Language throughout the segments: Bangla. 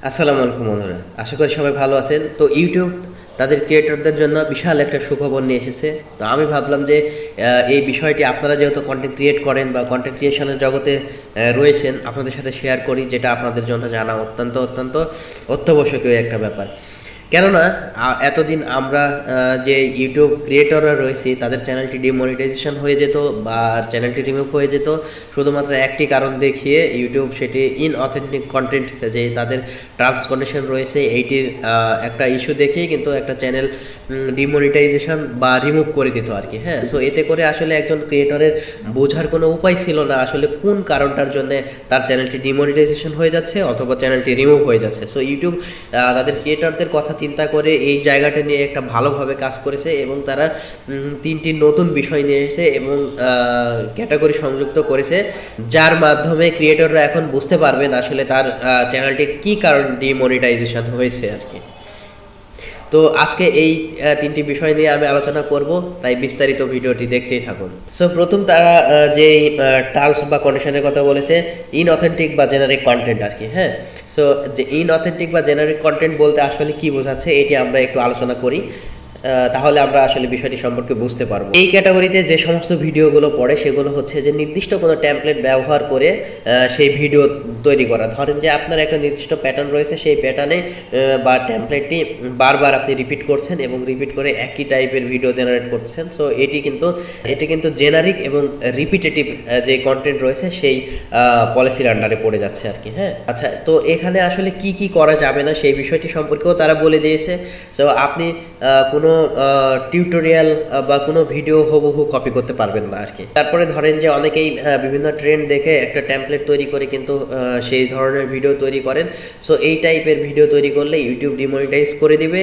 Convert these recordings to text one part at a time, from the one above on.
আসসালামু আলাইকুম বন্ধুরা, আশা করি সবাই ভালো আছেন। তো ইউটিউব তাদের ক্রিয়েটরদের জন্য বিশাল একটা সুখবর নিয়ে এসেছে। তো আমি ভাবলাম যে এই বিষয়টি আপনারা যেহেতু কন্টেন্ট ক্রিয়েট করেন বা কন্টেন্ট ক্রিয়েশনের জগতে রয়েছেন, আপনাদের সাথে শেয়ার করি, যেটা আপনাদের জন্য জানা অত্যন্ত অত্যন্ত অত্যাবশ্যকীয় একটা ব্যাপার। কেননা এতদিন আমরা যে ইউটিউব ক্রিয়েটররা রয়েছি তাদের চ্যানেলটি ডিমনিটাইজেশন হয়ে যেত বা চ্যানেলটি রিমুভ হয়ে যেত শুধুমাত্র একটি কারণ দেখিয়ে, ইউটিউব সেটি ইনঅথেন্টিক কন্টেন্ট যে তাদের টার্মস কন্ডিশন রয়েছে এইটির একটা ইস্যু দেখেই কিন্তু একটা চ্যানেল ডিমনিটাইজেশন বা রিমুভ করে দিত আর কি। হ্যাঁ, সো এতে করে আসলে একজন ক্রিয়েটরের বোঝার কোনো উপায় ছিল না আসলে কোন কারণটার জন্য তার চ্যানেলটি ডিমনিটাইজেশন হয়ে যাচ্ছে অথবা চ্যানেলটি রিমুভ হয়ে যাচ্ছে। সো ইউটিউব তাদের ক্রিয়েটরদের কথা চিন্তা করে এই জায়গাটা নিয়ে একটা ভালোভাবে কাজ করেছে এবং তারা তিনটি নতুন বিষয় নিয়ে এসেছে এবং ক্যাটাগরি সংযুক্ত করেছে, যার মাধ্যমে ক্রিয়েটররা এখন বুঝতে পারবেন আসলে তার চ্যানেলটি কী কারণ ডিমনিটাইজেশন হয়েছে আর কি। তো আজকে এই তিনটি বিষয় নিয়ে আমি আলোচনা করব, তাই বিস্তারিত ভিডিওটি দেখতেই থাকুন। সো প্রথম তারা যে টার্মস বা কন্ডিশনের কথা বলেছে, ইনঅথেন্টিক বা জেনারিক কন্টেন্ট আর কি। হ্যাঁ, সো যে ইনঅথেন্টিক বা জেনারিক কন্টেন্ট বলতে আসলে কি বোঝাচ্ছে এটি আমরা একটু আলোচনা করি, তাহলে আমরা আসলে বিষয়টি সম্পর্কে বুঝতে পারবো। এই ক্যাটাগরিতে যে সমস্ত ভিডিওগুলো পড়ে সেগুলো হচ্ছে যে নির্দিষ্ট কোনো টেমপ্লেট ব্যবহার করে সেই ভিডিও তৈরি করা। ধরেন যে আপনার একটা নির্দিষ্ট প্যাটার্ন রয়েছে, সেই প্যাটার্নে বা টেমপ্লেটটি বারবার আপনি রিপিট করছেন এবং রিপিট করে একই টাইপের ভিডিও জেনারেট করছেন। সো এটি কিন্তু জেনারিক এবং রিপিটেটিভ যে কন্টেন্ট রয়েছে সেই পলিসির আন্ডারে পড়ে যাচ্ছে আর কি। হ্যাঁ, আচ্ছা, তো এখানে আসলে কি কি করা যাবে না সেই বিষয়টি সম্পর্কেও তারা বলে দিয়েছে। সো আপনি কোনো টিউটোরিয়াল বা কোনো ভিডিও হুবহু কপি করতে পারবেন না আর কি। তারপরে ধরেন যে অনেকেই বিভিন্ন ট্রেন্ড দেখে একটা টেমপ্লেট তৈরি করে কিন্তু সেই ধরনের ভিডিও তৈরি করেন। সো এই টাইপের ভিডিও তৈরি করলে ইউটিউব ডিমনিটাইজ করে দিবে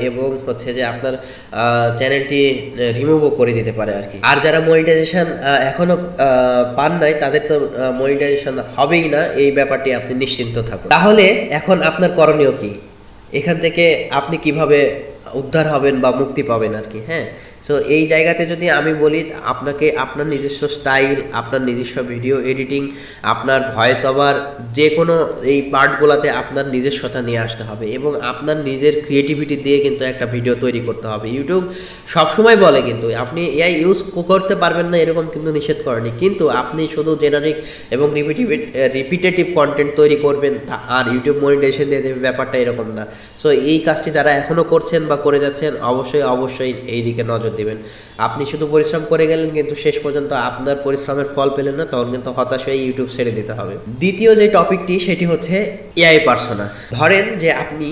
এবং হচ্ছে যে আপনার চ্যানেলটি রিমুভও করে দিতে পারে আর কি। আর যারা মনিটাইজেশন এখনও পান নাই তাদের তো মনিটাইজেশন হবেই না, এই ব্যাপারটি আপনি নিশ্চিন্ত থাকুন। তাহলে এখন আপনার করণীয় কি, এখান থেকে আপনি কিভাবে উদ্ধার হবেন বা মুক্তি পাবেন আর কি। হ্যাঁ, সো এই জায়গাতে যদি আমি বলি, আপনাকে আপনার নিজস্ব স্টাইল, আপনার নিজস্ব ভিডিও এডিটিং, আপনার ভয়েস ওভার, যে কোনো এই পার্টগুলোতে আপনার নিজস্বতা নিয়ে আসতে হবে এবং আপনার নিজের ক্রিয়েটিভিটি দিয়ে কিন্তু একটা ভিডিও তৈরি করতে হবে। ইউটিউব সবসময় বলে কিন্তু আপনি এআই ইউজ করতে পারবেন না এরকম কিন্তু নিষেধ করেনি, কিন্তু আপনি শুধু জেনারিক এবং রিপিটেটিভ কন্টেন্ট তৈরি করবেন আর ইউটিউব মনিটাইজেশন দিয়ে দেবে, ব্যাপারটা এরকম না। সো এই কাজটি যারা এখনও করছেন বা করে যাচ্ছেন অবশ্যই এই দিকে নজর দিবেন। আপনি শুধু পরিশ্রম করে গেলেন কিন্তু শেষ পর্যন্ত আপনার পরিশ্রমের ফল পেলেন না, তখন কিন্তু হতাশ হয়ে ইউটিউব ছেড়ে দিতে হবে। দ্বিতীয় যে টপিকটি সেটি হচ্ছে এআই পার্সোনা। ধরেন যে আপনি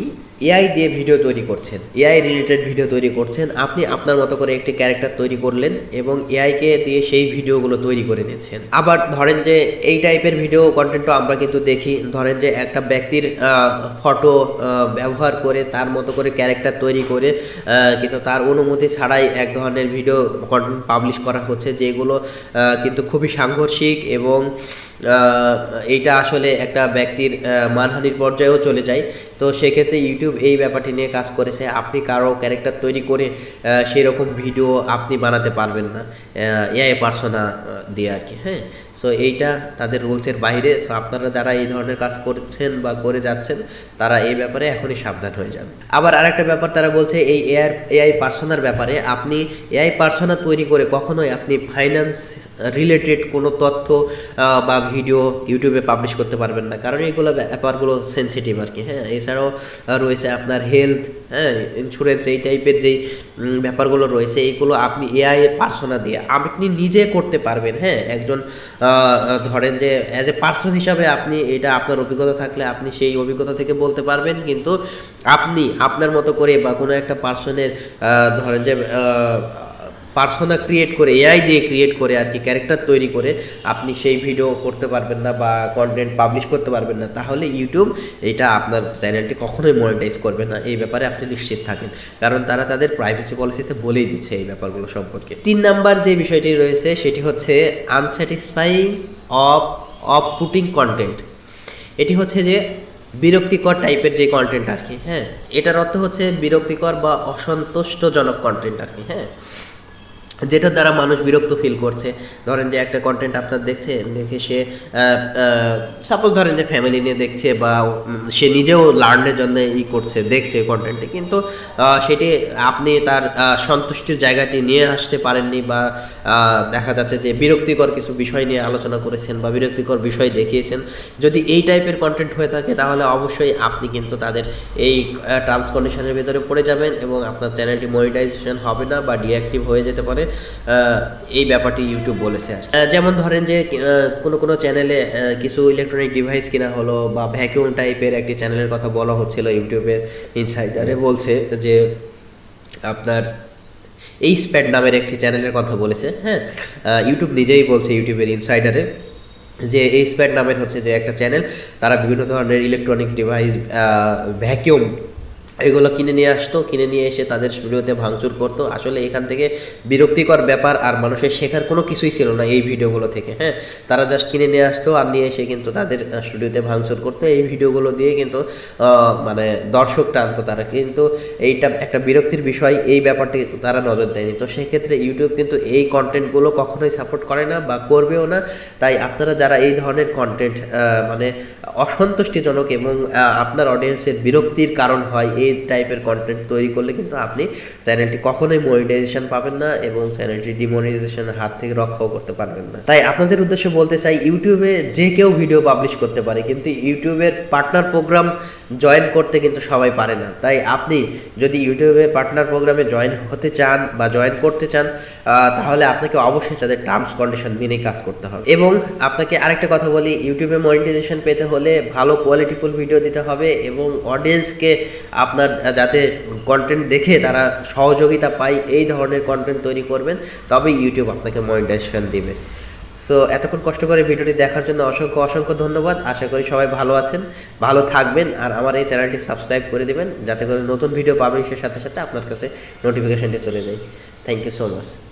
এআই দিয়ে ভিডিও তৈরি করছেন, এআই রিলেটেড ভিডিও তৈরি করছেন, আপনি আপনার মতো করে একটি ক্যারেক্টার তৈরি করলেন এবং এআইকে দিয়ে সেই ভিডিওগুলো তৈরি করে নিয়েছেন। আবার ধরেন যে এই টাইপের ভিডিও কন্টেন্টও আমরা কিন্তু দেখি, ধরেন যে একটা ব্যক্তির ফটো ব্যবহার করে তার মতো করে ক্যারেক্টার তৈরি করে কিন্তু তার অনুমতি ছাড়াই এক ধরনের ভিডিও কন্টেন্ট পাবলিশ করা হচ্ছে, যেগুলো কিন্তু খুবই সাংঘর্ষিক এবং এইটা আসলে একটা ব্যক্তির মানহানির পর্যায়েও চলে যায়। তো সেক্ষেত্রে ইউটিউব এই ব্যাপারটি নিয়ে কাজ করেছে, আপনি কারো ক্যারেক্টার তৈরি করে সেরকম ভিডিও আপনি বানাতে পারবেন না এআই পার্সোনা দিয়ে আর কি। হ্যাঁ, সো এইটা তাদের রুলসের বাইরে। সো আপনারা যারা এই ধরনের কাজ করছেন বা করে যাচ্ছেন তারা এই ব্যাপারে এখনই সাবধান হয়ে যান। আবার আরেকটা ব্যাপার তারা বলছে, এই এআই পার্সোনার ব্যাপারে, আপনি এআই পার্সোনা তৈরি করে কখনোই আপনি ফাইন্যান্স রিলেটেড কোনো তথ্য বা ভিডিও ইউটিউবে পাবলিশ করতে পারবেন না, কারণ এইগুলো ব্যাপারগুলো সেন্সিটিভ আর কি। হ্যাঁ, এছাড়াও রয়েছে আপনার হেলথ, হ্যাঁ, ইন্স্যুরেন্স, এই টাইপের যেই ব্যাপারগুলো রয়েছে এইগুলো আপনি এআই পার্সোনা দিয়ে আপনি নিজে করতে পারবেন। হ্যাঁ, একজন ধরেন যে অ্যাজ এ পার্সন হিসাবে আপনি এটা আপনার অভিজ্ঞতা থাকলে আপনি সেই অভিজ্ঞতা থেকে বলতে পারবেন, কিন্তু আপনি আপনার মতো করে বা কোনো একটা পার্সনের ধরেন যে পার্সোনা ক্রিয়েট করে, এআই দিয়ে ক্রিয়েট করে আর কি, ক্যারেক্টার তৈরি করে আপনি সেই ভিডিও করতে পারবেন না বা কন্টেন্ট পাবলিশ করতে পারবেন না। তাহলে ইউটিউব এটা আপনার চ্যানেলটি কখনোই মনিটাইজ করবে না, এই ব্যাপারে আপনি নিশ্চিত থাকেন, কারণ তারা তাদের প্রাইভেসি পলিসিতে বলেই দিচ্ছে এই ব্যাপারগুলো সম্পর্কে। 3 নাম্বার যে বিষয়টি রয়েছে সেটি হচ্ছে আনস্যাটিসফাইং অফ পুটিং কন্টেন্ট। এটি হচ্ছে যে বিরক্তিকর টাইপের যে কন্টেন্ট আর কি। হ্যাঁ, এটার অর্থ হচ্ছে বিরক্তিকর বা অসন্তুষ্টজনক কন্টেন্ট আর কি। হ্যাঁ, যেটার দ্বারা মানুষ বিরক্ত ফিল করছে। ধরেন যে একটা কন্টেন্ট আপনার দেখছে, দেখে সে সাপোজ ধরেন যে ফ্যামিলি নিয়ে দেখছে বা সে নিজেও লার্নের জন্য করছে, দেখছে কন্টেন্টে, কিন্তু সেটি আপনি তার সন্তুষ্টির জায়গাটি নিয়ে আসতে পারেননি, বা দেখা যাচ্ছে যে বিরক্তিকর কিছু বিষয় নিয়ে আলোচনা করেছেন বা বিরক্তিকর বিষয় দেখিয়েছেন। যদি এই টাইপের কন্টেন্ট হয়ে থাকে তাহলে অবশ্যই আপনি কিন্তু তাদের এই টার্মস কন্ডিশনের ভিতরে পড়ে যাবেন এবং আপনার চ্যানেলটি মনিটাইজেশন হবে না বা ডিঅ্যাক্টিভ হয়ে যেতে পারে। এই ব্যাপারটি ইউটিউব বলেছে। যেমন ধরেন যে কোনো চ্যানেলে কিছু ইলেকট্রনিক ডিভাইস কিনা হলো বা ভ্যাকিউম টাইপের একটি চ্যানেলের কথা বলা হচ্ছিল, ইউটিউবের ইনসাইডারে বলছে যে আপনার এইচপ্যাড নামের একটি চ্যানেলের কথা বলেছে। হ্যাঁ, ইউটিউব নিজেই বলছে ইউটিউবের ইনসাইডারে যে এইচপ্যাড নামের হচ্ছে যে একটা চ্যানেল, তারা বিভিন্ন ধরনের ইলেকট্রনিক্স ডিভাইস, ভ্যাকিউম এগুলো কিনে নিয়ে আসতো, কিনে নিয়ে এসে তাদের স্টুডিওতে ভাঙচুর করতো। আসলে এখান থেকে বিরক্তিকর ব্যাপার আর মানুষের শেখার কোনো কিছুই ছিল না এই ভিডিওগুলো থেকে। হ্যাঁ, তারা জাস্ট কিনে নিয়ে আসতো আর নিয়ে এসে কিন্তু তাদের স্টুডিওতে ভাঙচুর করতো। এই ভিডিওগুলো দিয়ে কিন্তু মানে দর্শক টানতো তারা, কিন্তু এইটা একটা বিরক্তির বিষয়, এই ব্যাপারটি তারা নজর দেয়নি। তো সেক্ষেত্রে ইউটিউব কিন্তু এই কন্টেন্টগুলো কখনোই সাপোর্ট করে না বা করবেও না। তাই আপনারা যারা এই ধরনের কন্টেন্ট মানে অসন্তুষ্টিজনক এবং আপনার অডিয়েন্সের বিরক্তির কারণ হয় এই টাইপের কন্টেন্ট তৈরি করলে কিন্তু আপনি চ্যানেলটি কখনোই মনিটাইজেশন পাবেন না এবং চ্যানেলটি ডিমনিটাইজেশনের হাত থেকে রক্ষাও করতে পারবেন না। তাই আপনাদের উদ্দেশ্যে বলতে চাই, ইউটিউবে যে কেউ ভিডিও পাবলিশ করতে পারে, কিন্তু ইউটিউবের পার্টনার প্রোগ্রাম জয়েন করতে কিন্তু সবাই পারে না। তাই আপনি যদি ইউটিউবে পার্টনার প্রোগ্রামে জয়েন হতে চান বা জয়েন করতে চান, তাহলে আপনাকে অবশ্যই তাদের টার্মস কন্ডিশন মেনে কাজ করতে হবে। এবং আপনাকে আরেকটা কথা বলি, ইউটিউবে মনিটাইজেশন পেতে হলে ভালো কোয়ালিটিফুল ভিডিও দিতে হবে এবং অডিয়েন্সকে আপনার যাতে কন্টেন্ট দেখে তারা সহযোগিতা পায় এই ধরনের কন্টেন্ট তৈরি করবেন, তবেই ইউটিউব আপনাকে মনিটাইজেশন দিবে। সো এতক্ষণ কষ্ট করে ভিডিওটি দেখার জন্য অসংখ্য অসংখ্য ধন্যবাদ। আশা করি সবাই ভালো আছেন, ভালো থাকবেন, আর আমার এই চ্যানেলটি সাবস্ক্রাইব করে দেবেন যাতে করে নতুন ভিডিও পাবলিশের সাথে সাথে আপনার কাছে নোটিফিকেশনটি চলে যায়। Thank you so much.